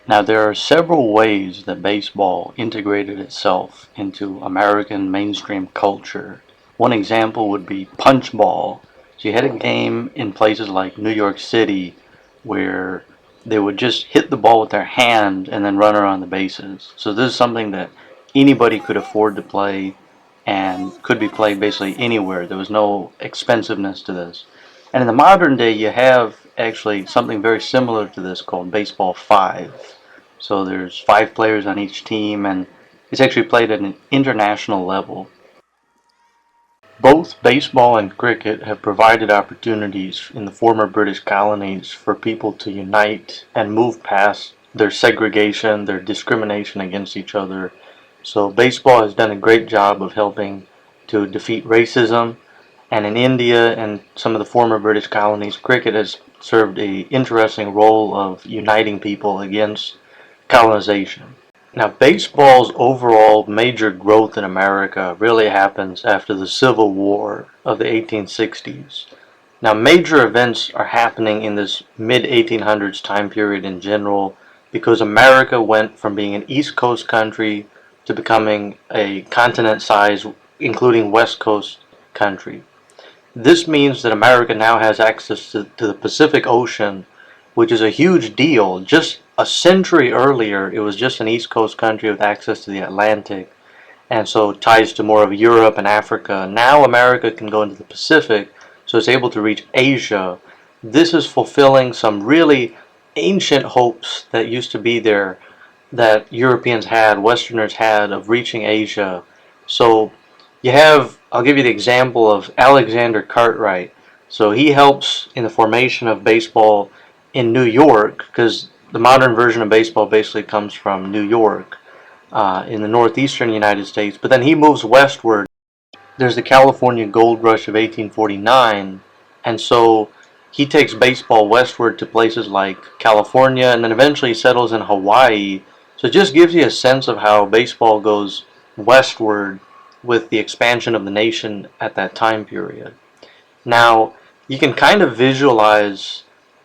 Now, there are several ways that baseball integrated itself into American mainstream culture. One example would be Punchball. So you had a game in places like New York City where they would just hit the ball with their hand and then run around the bases. So this is something that anybody could afford to play and could be played basically anywhere. There was no expensiveness to this. And in the modern day, you have actually something very similar to this called Baseball 5. So there's 5 players on each team, and it's actually played at an international level. Both baseball and cricket have provided opportunities in the former British colonies for people to unite and move past their segregation, their discrimination against each other. So baseball has done a great job of helping to defeat racism, and in India and some of the former British colonies, cricket has served an interesting role of uniting people against colonization. Now, baseball's overall major growth in America really happens after the Civil War of the 1860s. Now, major events are happening in this mid-1800s time period in general because America went from being an East Coast country to becoming a continent size, including West Coast country. This means that America now has access to the Pacific Ocean, which is a huge deal. Just a century earlier, it was just an East Coast country with access to the Atlantic, and so ties to more of Europe and Africa. Now America can go into the Pacific, so it's able to reach Asia. This is fulfilling some really ancient hopes that used to be there that Europeans had, Westerners had, of reaching Asia. So you have, I'll give you the example of Alexander Cartwright. So he helps in the formation of baseball in New York, because the modern version of baseball basically comes from New York in the northeastern United States. But then he moves westward. There's the California Gold Rush of 1849, and so he takes baseball westward to places like California, and then eventually settles in Hawaii. So it just gives you a sense of how baseball goes westward with the expansion of the nation at that time period. Now, you can kind of visualize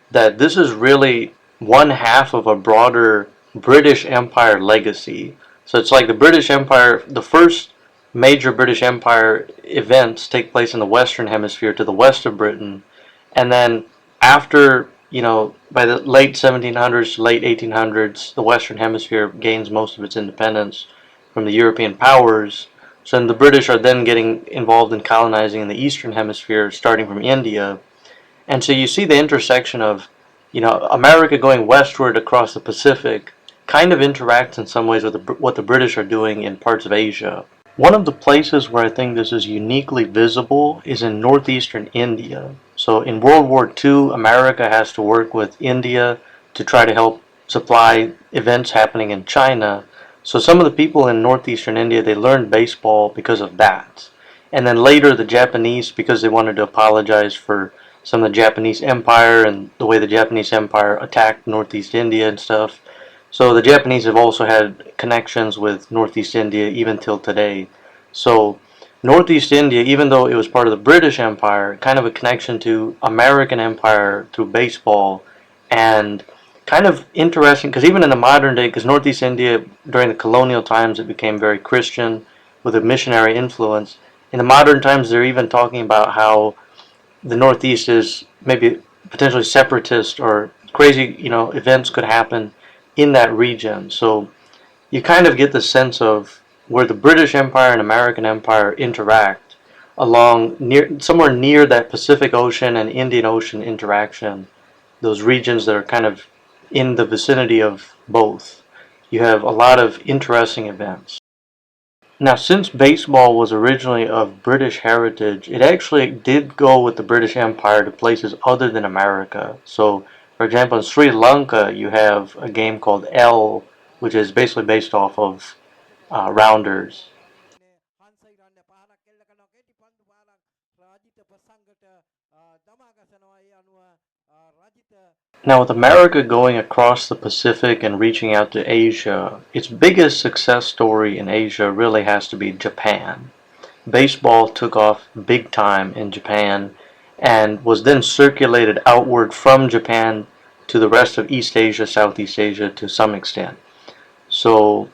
that this is really one half of a broader British Empire legacy. So it's like the British Empire, the first major British Empire events take place in the Western Hemisphere to the west of Britain, and then after, by the late 1700s, late 1800s, the Western Hemisphere gains most of its independence from the European powers. So then the British are then getting involved in colonizing in the Eastern Hemisphere, starting from India. And so you see the intersection of, America going westward across the Pacific kind of interacts in some ways with what the British are doing in parts of Asia. One of the places where I think this is uniquely visible is in northeastern India. So in World War II, America has to work with India to try to help supply events happening in China. So some of the people in northeastern India, they learned baseball because of that. And then later the Japanese, because they wanted to apologize for some of the Japanese Empire and the way the Japanese Empire attacked Northeast India and stuff. So the Japanese have also had connections with Northeast India even till today. So Northeast India, even though it was part of the British Empire, kind of a connection to American Empire through baseball, and kind of interesting because even in the modern day, because Northeast India during the colonial times it became very Christian with a missionary influence. In the modern times they're even talking about how the Northeast is maybe potentially separatist or crazy, events could happen in that region. So you kind of get the sense of where the British Empire and American Empire interact along somewhere near that Pacific Ocean and Indian Ocean interaction, those regions that are kind of in the vicinity of both. You have a lot of interesting events. Now, since baseball was originally of British heritage, it actually did go with the British Empire to places other than America. So, for example, in Sri Lanka, you have a game called L, which is basically based off of rounders. Now, with America going across the Pacific and reaching out to Asia, its biggest success story in Asia really has to be Japan. Baseball took off big time in Japan and was then circulated outward from Japan to the rest of East Asia, Southeast Asia to some extent. So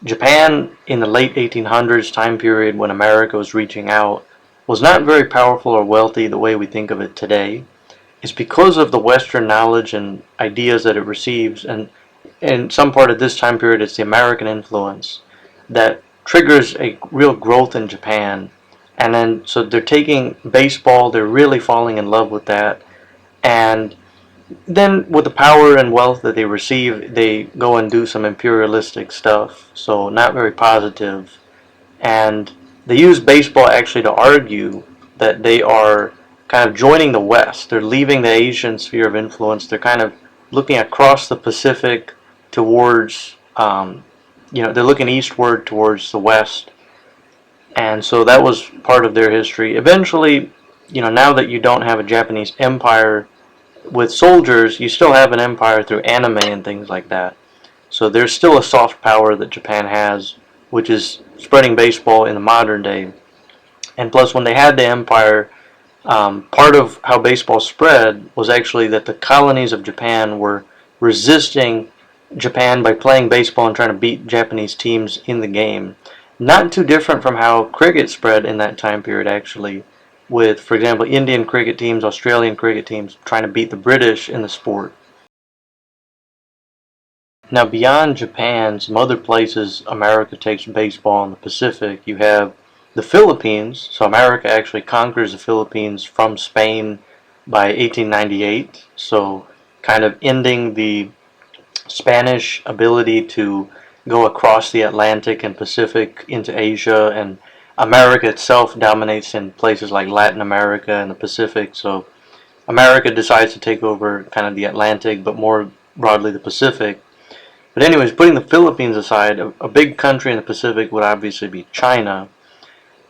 Japan in the late 1800s time period, when America was reaching out, was not very powerful or wealthy the way we think of it today. It's because of the Western knowledge and ideas that it receives, and in some part of this time period it's the American influence that triggers a real growth in Japan. And then so they're taking baseball, they're really falling in love with that, and then with the power and wealth that they receive, they go and do some imperialistic stuff, so not very positive. And they use baseball actually to argue that they are kind of joining the West. They're leaving the Asian sphere of influence. They're kind of looking across the Pacific towards, they're looking eastward towards the West. And so that was part of their history. Eventually, now that you don't have a Japanese empire with soldiers, you still have an empire through anime and things like that. So there's still a soft power that Japan has, which is spreading baseball in the modern day. And plus, when they had the empire, part of how baseball spread was actually that the colonies of Japan were resisting Japan by playing baseball and trying to beat Japanese teams in the game. Not too different from how cricket spread in that time period, actually, with, for example, Indian cricket teams, Australian cricket teams trying to beat the British in the sport. Now, beyond Japan, some other places America takes baseball in the Pacific, you have the Philippines. So America actually conquers the Philippines from Spain by 1898, so kind of ending the Spanish ability to go across the Atlantic and Pacific into Asia, and America itself dominates in places like Latin America and the Pacific. So America decides to take over kind of the Atlantic, but more broadly the Pacific. But anyways, putting the Philippines aside, a big country in the Pacific would obviously be China.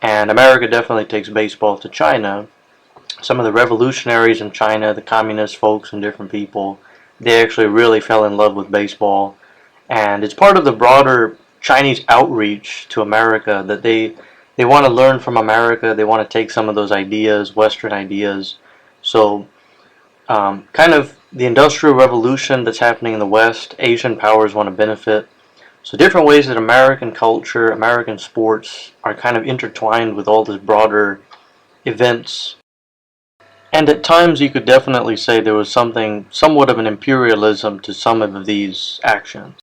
And America definitely takes baseball to China. Some of the revolutionaries in China, the communist folks and different people, they actually really fell in love with baseball. And it's part of the broader Chinese outreach to America that they want to learn from America. They want to take some of those ideas, Western ideas. So kind of the Industrial Revolution that's happening in the West, Asian powers want to benefit. So different ways that American culture, American sports are kind of intertwined with all these broader events. And at times you could definitely say there was somewhat of an imperialism to some of these actions.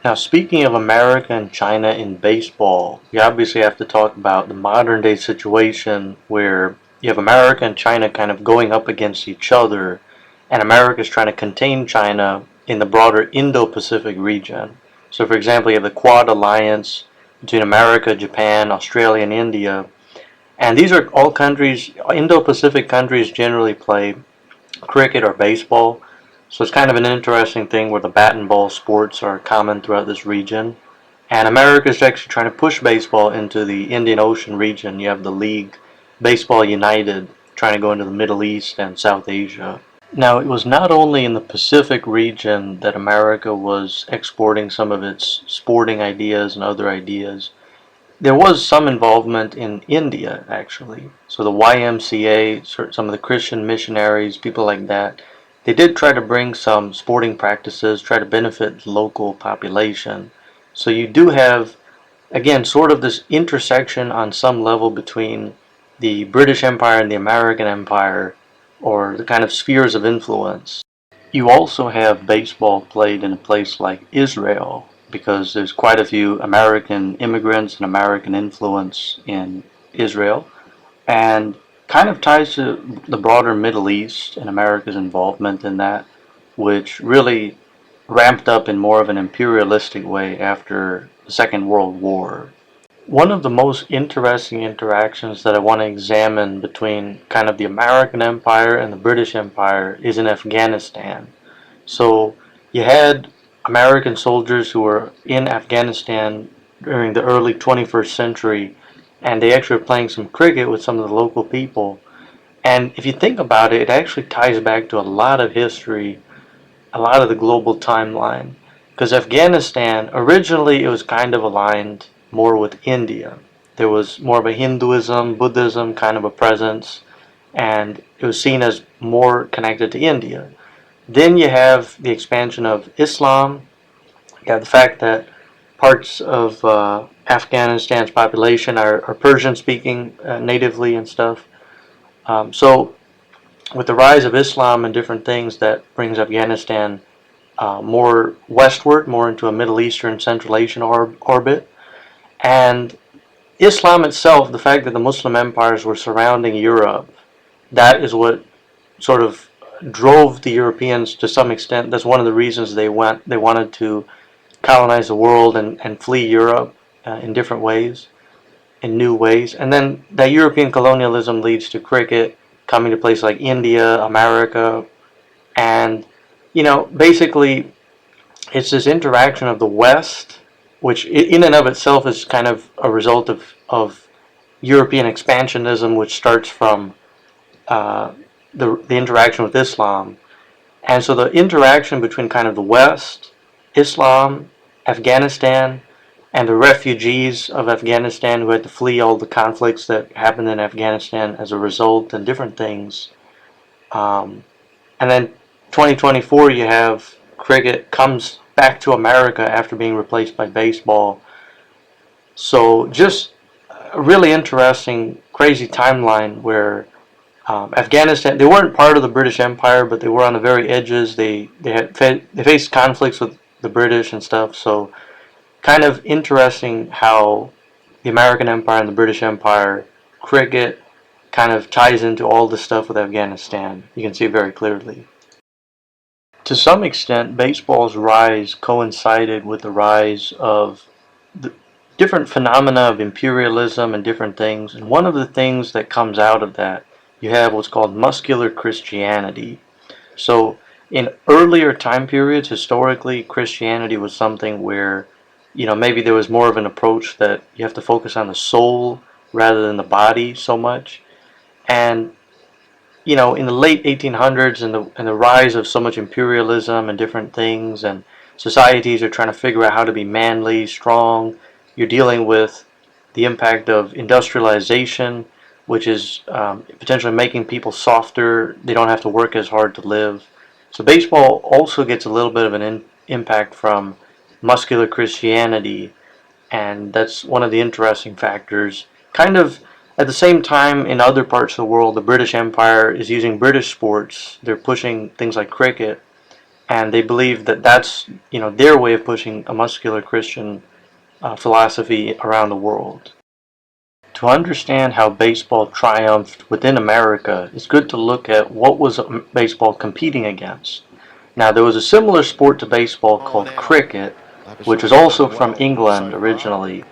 Now, speaking of America and China in baseball, you obviously have to talk about the modern day situation where you have America and China kind of going up against each other, and America is trying to contain China in the broader Indo-Pacific region. So, for example, you have the Quad Alliance between America, Japan, Australia, and India. And these are all countries, Indo-Pacific countries generally play cricket or baseball. So it's kind of an interesting thing where the bat and ball sports are common throughout this region. And America is actually trying to push baseball into the Indian Ocean region. You have the league, Baseball United, trying to go into the Middle East and South Asia. Now, it was not only in the Pacific region that America was exporting some of its sporting ideas and other ideas. There was some involvement in India, actually. So the YMCA, some of the Christian missionaries, people like that, they did try to bring some sporting practices, try to benefit the local population. So you do have, again, sort of this intersection on some level between the British Empire and the American Empire, or the kind of spheres of influence. You also have baseball played in a place like Israel, because there's quite a few American immigrants and American influence in Israel, and kind of ties to the broader Middle East and America's involvement in that, which really ramped up in more of an imperialistic way after the Second World War. One of the most interesting interactions that I want to examine between kind of the American Empire and the British Empire is in Afghanistan. So you had American soldiers who were in Afghanistan during the early 21st century, and they actually were playing some cricket with some of the local people. And if you think about it, it actually ties back to a lot of history, a lot of the global timeline. Because Afghanistan, originally it was kind of aligned more with India. There was more of a Hinduism, Buddhism kind of a presence, and it was seen as more connected to India. Then you have the expansion of Islam. You have the fact that parts of Afghanistan's population are Persian speaking natively and stuff. So with the rise of Islam and different things, that brings Afghanistan more westward, more into a Middle Eastern, Central Asian orbit. And Islam itself, the fact that the Muslim empires were surrounding Europe, that is what sort of drove the Europeans to some extent. That's one of the reasons they wanted to colonize the world and flee Europe in different ways, in new ways. And then that European colonialism leads to cricket coming to places like India, America, and basically it's this interaction of the West, which in and of itself is kind of a result of European expansionism, which starts from the interaction with Islam. And so the interaction between kind of the West, Islam, Afghanistan, and the refugees of Afghanistan who had to flee all the conflicts that happened in Afghanistan as a result and different things. And then 2024 you have cricket comes back to America after being replaced by baseball. So just a really interesting, crazy timeline where Afghanistan, they weren't part of the British Empire, but they were on the very edges. They faced conflicts with the British and stuff. So kind of interesting how the American Empire and the British Empire, cricket kind of ties into all the stuff with Afghanistan. You can see it very clearly. To some extent, baseball's rise coincided with the rise of the different phenomena of imperialism and different things. And one of the things that comes out of that, you have what's called muscular Christianity. So in earlier time periods, historically, Christianity was something where, maybe there was more of an approach that you have to focus on the soul rather than the body so much. And in the late 1800s and the rise of so much imperialism and different things, and societies are trying to figure out how to be manly, strong. You're dealing with the impact of industrialization, which is potentially making people softer. They don't have to work as hard to live. So baseball also gets a little bit of an impact from muscular Christianity, and that's one of the interesting factors. Kind of at the same time, in other parts of the world, the British Empire is using British sports. They're pushing things like cricket, and they believe that that's their way of pushing a muscular Christian philosophy around the world. To understand how baseball triumphed within America, it's good to look at what was baseball competing against. Now, there was a similar sport to baseball called cricket, which was also from England originally.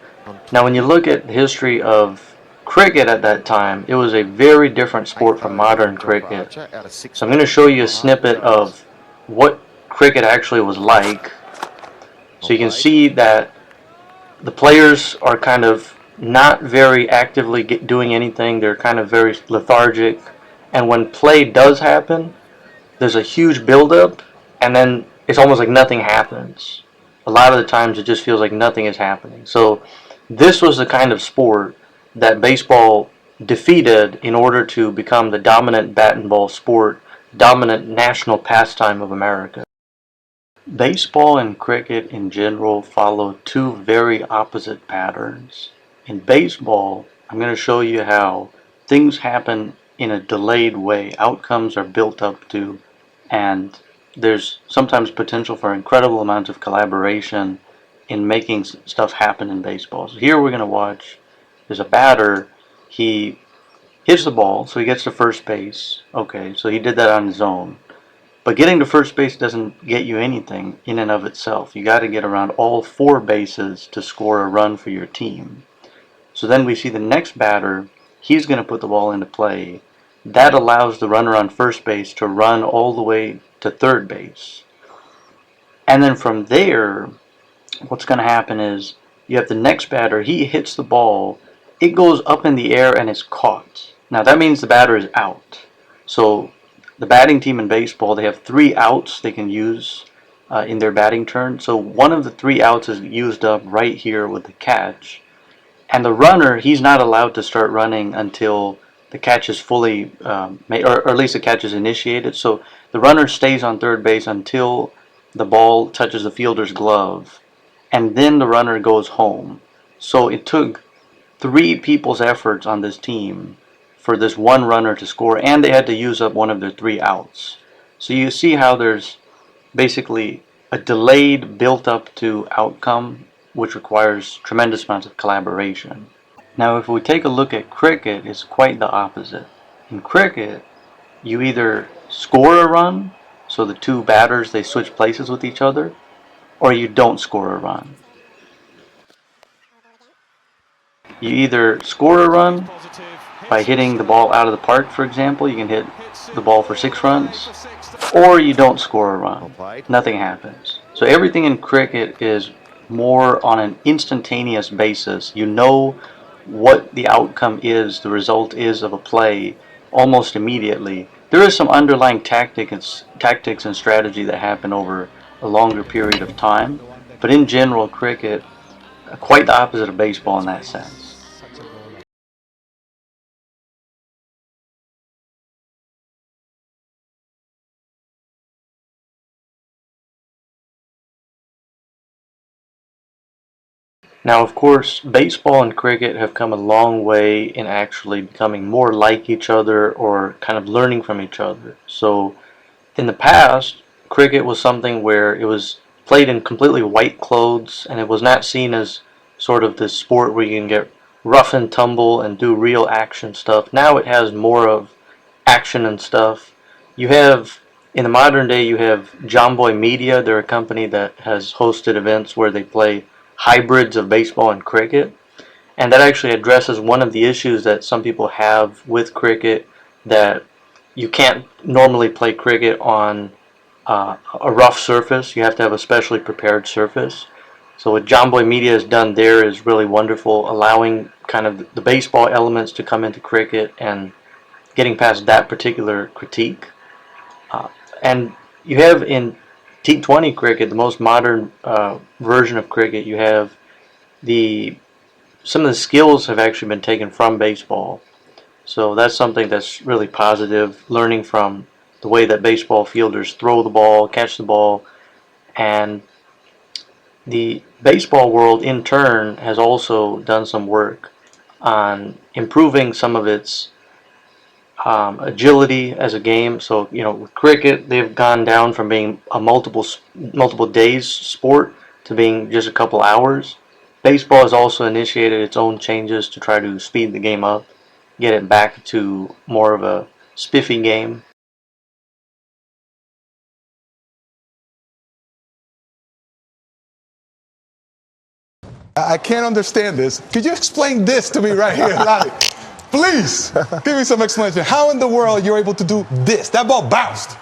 Now, when you look at the history of cricket at that time, it was a very different sport from modern cricket. So I'm going to show you a snippet of what cricket actually was like. So you can see that the players are kind of not very actively doing anything. They're kind of very lethargic. And when play does happen, there's a huge buildup, and then it's almost like nothing happens. A lot of the times it just feels like nothing is happening. So this was the kind of sport that baseball defeated in order to become the dominant bat and ball sport, dominant national pastime of America. Baseball and cricket in general follow two very opposite patterns. In baseball, I'm going to show you how things happen in a delayed way. Outcomes are built up to, and there's sometimes potential for incredible amounts of collaboration in making stuff happen in baseball. So here we're going to watch, there's a batter, he hits the ball, so he gets to first base. Okay, so he did that on his own. But getting to first base doesn't get you anything in and of itself. You got to get around all four bases to score a run for your team. So then we see the next batter, he's going to put the ball into play. That allows the runner on first base to run all the way to third base. And then from there, what's going to happen is you have the next batter, he hits the ball, it goes up in the air and is caught. Now that means the batter is out. So the batting team in baseball, they have 3 outs they can use in their batting turn. So one of the 3 outs is used up right here with the catch. And the runner, he's not allowed to start running until the catch is fully, or at least the catch is initiated. So the runner stays on third base until the ball touches the fielder's glove, and then the runner goes home. So it took three people's efforts on this team for this one runner to score, and they had to use up one of their three outs. So you see how there's basically a delayed built up to outcome, which requires tremendous amounts of collaboration. Now if we take a look at cricket, it's quite the opposite. In cricket, you either score a run, so the two batters, they switch places with each other, or you don't score a run. You either score a run by hitting the ball out of the park, for example, you can hit the ball for 6 runs, or you don't score a run. Nothing happens. So everything in cricket is more on an instantaneous basis. You know what the outcome is, the result is of a play almost immediately. There is some underlying tactics and strategy that happen over a longer period of time, but in general, cricket, quite the opposite of baseball in that sense. Now, of course, baseball and cricket have come a long way in actually becoming more like each other or kind of learning from each other. So, in the past, cricket was something where it was played in completely white clothes and it was not seen as sort of this sport where you can get rough and tumble and do real action stuff. Now it has more of action and stuff. You have, in the modern day, you have John Boy Media. They're a company that has hosted events where they play hybrids of baseball and cricket. And that actually addresses one of the issues that some people have with cricket, that you can't normally play cricket on a rough surface. You have to have a specially prepared surface. So what John Boy Media has done there is really wonderful, allowing kind of the baseball elements to come into cricket and getting past that particular critique. And you have in T20 cricket, the most modern version of cricket, you have some of the skills have actually been taken from baseball. So that's something that's really positive, learning from the way that baseball fielders throw the ball, catch the ball, and the baseball world in turn has also done some work on improving some of its agility as a game. So, with cricket, they've gone down from being a multiple days sport to being just a couple hours. Baseball has also initiated its own changes to try to speed the game up, get it back to more of a spiffy game. I can't understand this. Could you explain this to me right here, Lali? Please, give me some explanation. How in the world you're able to do this? That ball bounced.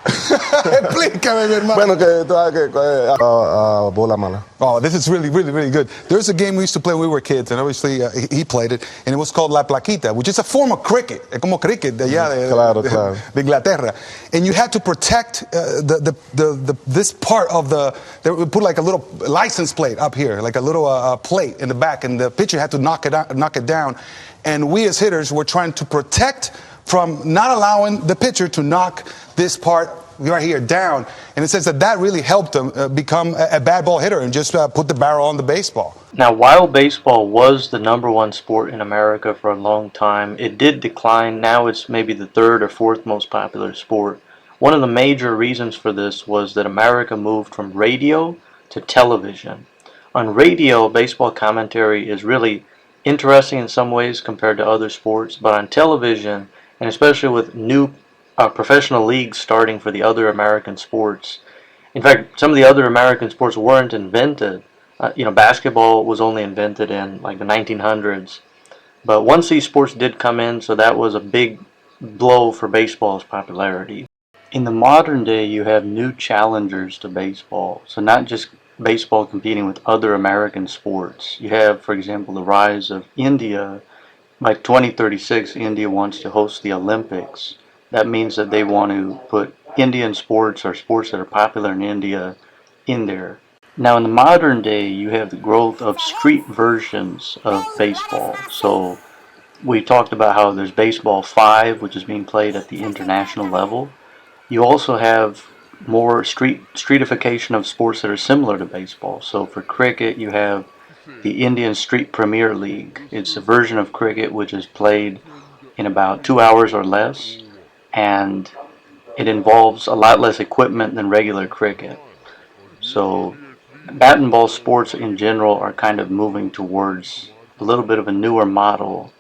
Explícame, mi hermano. Bueno, que tú sabes que bola mala. Oh, this is really, really, really good. There's a game we used to play when we were kids, and obviously he played it, and it was called La Plaquita, which is a form of cricket. Es como cricket de allá de Inglaterra. And you had to protect this part of they would put like a little license plate up here, like a little plate in the back, and the pitcher had to knock it down. And we as hitters were trying to protect from not allowing the pitcher to knock this part right here down. And it says that really helped him become a bad ball hitter and just put the barrel on the baseball. Now, while baseball was the #1 sport in America for a long time, it did decline. Now it's maybe the 3rd or 4th most popular sport. One of the major reasons for this was that America moved from radio to television. On radio, baseball commentary is really interesting in some ways compared to other sports, but on television, and especially with new professional leagues starting for the other American sports. In fact, some of the other American sports weren't invented. Basketball was only invented in like the 1900s. But once these sports did come in, so that was a big blow for baseball's popularity. In the modern day, you have new challengers to baseball. So not just baseball competing with other American sports. You have, for example, the rise of India. By 2036, India wants to host the Olympics. That means that they want to put Indian sports or sports that are popular in India in there. Now, in the modern day, you have the growth of street versions of baseball. So we talked about how there's Baseball 5, which is being played at the international level. You also have more streetification of sports that are similar to baseball. So for cricket, you have the Indian Street Premier League. It's a version of cricket which is played in about 2 hours or less, and it involves a lot less equipment than regular cricket. So bat and ball sports in general are kind of moving towards a little bit of a newer model.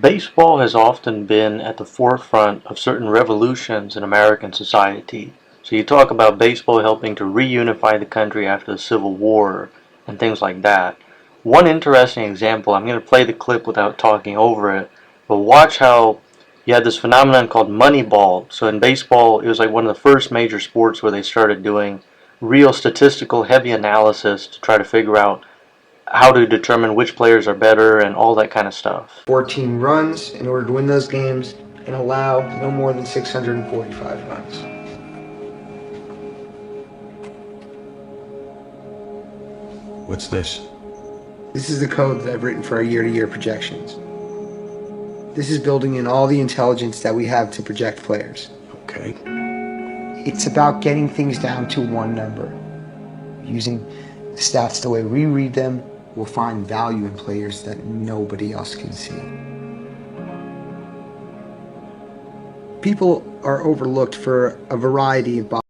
Baseball has often been at the forefront of certain revolutions in American society. So you talk about baseball helping to reunify the country after the Civil War and things like that. One interesting example, I'm going to play the clip without talking over it, but watch how you had this phenomenon called Moneyball. So in baseball, it was like one of the first major sports where they started doing real statistical heavy analysis to try to figure out how to determine which players are better and all that kind of stuff. 14 runs in order to win those games and allow no more than 645 runs. What's this? This is the code that I've written for our year-to-year projections. This is building in all the intelligence that we have to project players. Okay. It's about getting things down to one number. Using the stats the way we read them, we'll find value in players that nobody else can see. People are overlooked for a variety of